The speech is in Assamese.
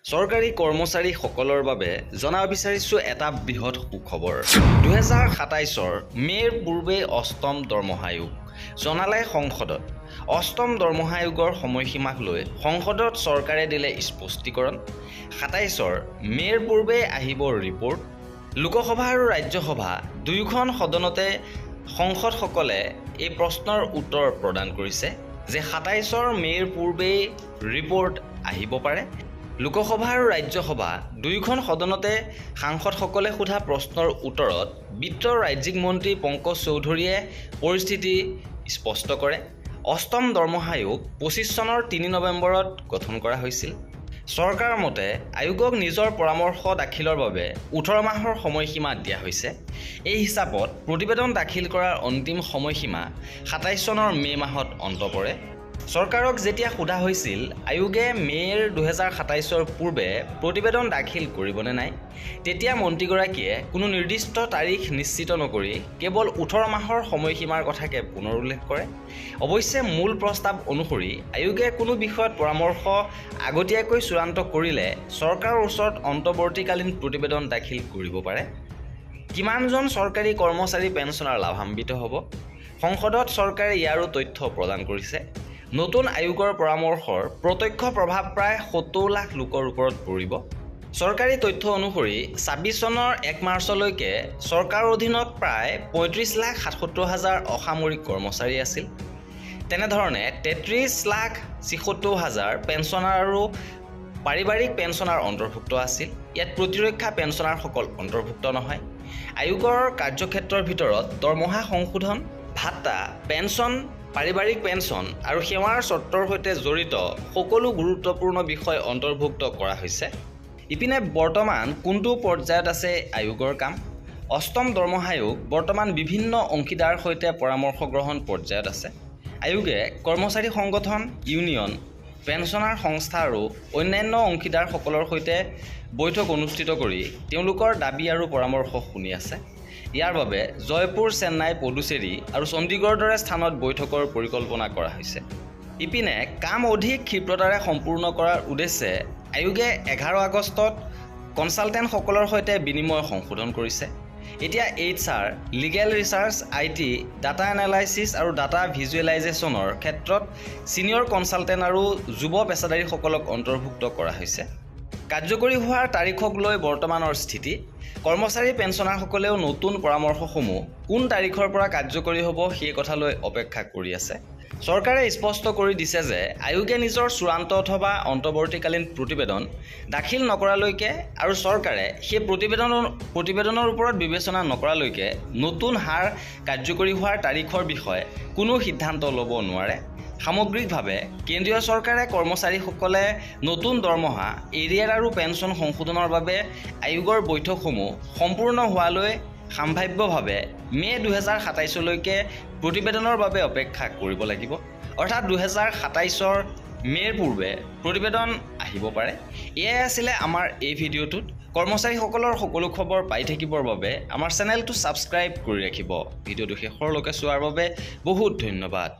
চৰকাৰী কৰ্মচাৰীসকলৰ বাবে জনাব বিচাৰিছোঁ এটা বৃহৎ সুখবৰ। 2027 মে'ৰ পূৰ্বে অষ্টম দৰমহা আয়োগ জনালে সংসদত। অষ্টম দৰমহা আয়োগৰ সময়সীমাক লৈ সংসদত চৰকাৰে দিলে স্পষ্টীকৰণ। 27 মে'ৰ পূৰ্বে আহিব ৰিপৰ্ট। লোকসভা আৰু ৰাজ্যসভা দুয়োখন সদনতে সংসদসকলে এই প্ৰশ্নৰ উত্তৰ প্ৰদান কৰিছে যে 27 মে'ৰ পূৰ্বেই ৰিপৰ্ট আহিব পাৰে। লোকসভা আৰু ৰাজ্যসভা দুয়োখন সদনতে সাংসদসকলে সোধা প্ৰশ্নৰ উত্তৰত বিত্ত ৰাজ্যিক মন্ত্ৰী পংকজ চৌধুৰীয়ে পৰিস্থিতি স্পষ্ট কৰে। অষ্টম দৰমহা আয়োগ 25 চনৰ 3 নৱেম্বৰত গঠন কৰা হৈছিল। চৰকাৰৰ মতে আয়োগক নিজৰ পৰামৰ্শ দাখিলৰ বাবে 18 মাহৰ সময়সীমা দিয়া হৈছে। এই হিচাপত প্ৰতিবেদন দাখিল কৰাৰ অন্তিম সময়সীমা 27 চনৰ মে' মাহত অন্ত পৰে। চৰকাৰক যেতিয়া সোধা হৈছিল আয়োগে মে'ৰ 2027 পূৰ্বে প্ৰতিবেদন দাখিল কৰিবনে নাই, তেতিয়া মন্ত্ৰীগৰাকীয়ে কোনো নিৰ্দিষ্ট তাৰিখ নিশ্চিত নকৰি কেৱল 18 মাহৰ সময়সীমাৰ কথাকে পুনৰ উল্লেখ কৰে। অৱশ্যে মূল প্ৰস্তাৱ অনুসৰি আয়োগে কোনো বিষয়ত পৰামৰ্শ আগতীয়াকৈ চূড়ান্ত কৰিলে চৰকাৰৰ ওচৰত অন্তৱৰ্তীকালীন প্ৰতিবেদন দাখিল কৰিব পাৰে। কিমানজন চৰকাৰী কৰ্মচাৰী পেঞ্চনাৰ লাভান্বিত হ'ব? সংসদত চৰকাৰে ইয়াৰো তথ্য প্ৰদান কৰিছে। নতুন আয়োগৰ পৰামৰ্শৰ প্ৰত্যক্ষ প্ৰভাৱ প্ৰায় 70 লাখ লোকৰ ওপৰত পৰিব। চৰকাৰী তথ্য অনুসৰি 26 চনৰ 1 মাৰ্চলৈকে চৰকাৰৰ অধীনত প্ৰায় 35,77,000 অসামৰিক কৰ্মচাৰী আছিল। তেনেধৰণে 33,76,000 পেঞ্চনাৰ আৰু পাৰিবাৰিক পেঞ্চনাৰ অন্তৰ্ভুক্ত আছিল। ইয়াত প্ৰতিৰক্ষা পেঞ্চনাৰসকল অন্তৰ্ভুক্ত নহয়। আয়োগৰ কাৰ্যক্ষেত্ৰৰ ভিতৰত দৰমহা সংশোধন, ভাত্তা, পেঞ্চন, পাৰিবাৰিক পেঞ্চন আৰু সেৱাৰ চৰ্তৰ সৈতে জড়িত সকলো গুৰুত্বপূৰ্ণ বিষয় অন্তৰ্ভুক্ত কৰা হৈছে। ইপিনে বৰ্তমান কোনটো পৰ্যায়ত আছে আয়োগৰ কাম? অষ্টম দৰমহা আয়োগ বৰ্তমান বিভিন্ন অংশীদাৰ সৈতে পৰামৰ্শ গ্ৰহণ পৰ্যায়ত আছে। আয়োগে কৰ্মচাৰী সংগঠন, ইউনিয়ন, পেঞ্চনাৰ সংস্থা আৰু অন্যান্য অংশীদাৰসকলৰ সৈতে বৈঠক অনুষ্ঠিত কৰি তেওঁলোকৰ দাবী আৰু পৰামৰ্শ শুনি আছে। ইয়াৰ বাবে জয়পুৰ, চেন্নাই, পুডুচেৰী আৰু চণ্ডীগড়ৰ দৰে স্থানত বৈঠকৰ পৰিকল্পনা কৰা হৈছে। ইপিনে কাম অধিক ক্ষীপ্ৰতাৰে সম্পূৰ্ণ কৰাৰ উদ্দেশ্যে আয়োগে 11 আগষ্টত কনচালটেণ্টসকলৰ সৈতে বিনিময় সংশোধন কৰিছে। এতিয়া HR, legal research, IT, data analysis আৰু ডাটা ভিজুৱেলাইজেশ্যনৰ ক্ষেত্ৰত ছিনিয়ৰ কনচালটেণ্ট আৰু যুৱ পেছাদাৰীসকলক অন্তৰ্ভুক্ত কৰা হৈছে। কাৰ্যকৰী হোৱাৰ তাৰিখক লৈ বৰ্তমানৰ স্থিতি। কৰ্মচাৰী পেঞ্চনাৰসকলেও নতুন পৰামৰ্শসমূহ কোন তাৰিখৰ পৰা কাৰ্যকৰী হ'ব সেই কথালৈ অপেক্ষা কৰি আছে। চৰকাৰে স্পষ্ট কৰি দিছে যে আয়োগে নিজৰ চূড়ান্ত অথবা অন্তৱৰ্তীকালীন প্ৰতিবেদন দাখিল নকৰালৈকে আৰু চৰকাৰে সেই প্ৰতিবেদনৰ ওপৰত বিবেচনা নকৰালৈকে নতুন হাৰ কাৰ্যকৰী হোৱাৰ তাৰিখৰ বিষয়ে কোনো সিদ্ধান্ত ল'ব নোৱাৰে। সামগ্ৰিকভাৱে কেন্দ্ৰীয় চৰকাৰে কৰ্মচাৰীসকলে নতুন দৰমহা, এৰিয়াৰ আৰু পেঞ্চন সংশোধনৰ বাবে আয়োগৰ বৈঠকসমূহ সম্পূৰ্ণ হোৱালৈ সাম্ভাৱ্যভাৱে মে' 2027লৈকে প্ৰতিবেদনৰ বাবে অপেক্ষা কৰিব লাগিব। অৰ্থাৎ 2027 মে'ৰ পূৰ্বে প্ৰতিবেদন আহিব পাৰে। এয়াই আছিলে আমাৰ এই ভিডিঅ'টোত। কৰ্মচাৰীসকলৰ সকলো খবৰ পাই থাকিবৰ বাবে আমাৰ চেনেলটো ছাবস্ক্ৰাইব কৰি ৰাখিব। ভিডিঅ'টো শেষৰলৈকে চোৱাৰ বাবে বহুত ধন্যবাদ।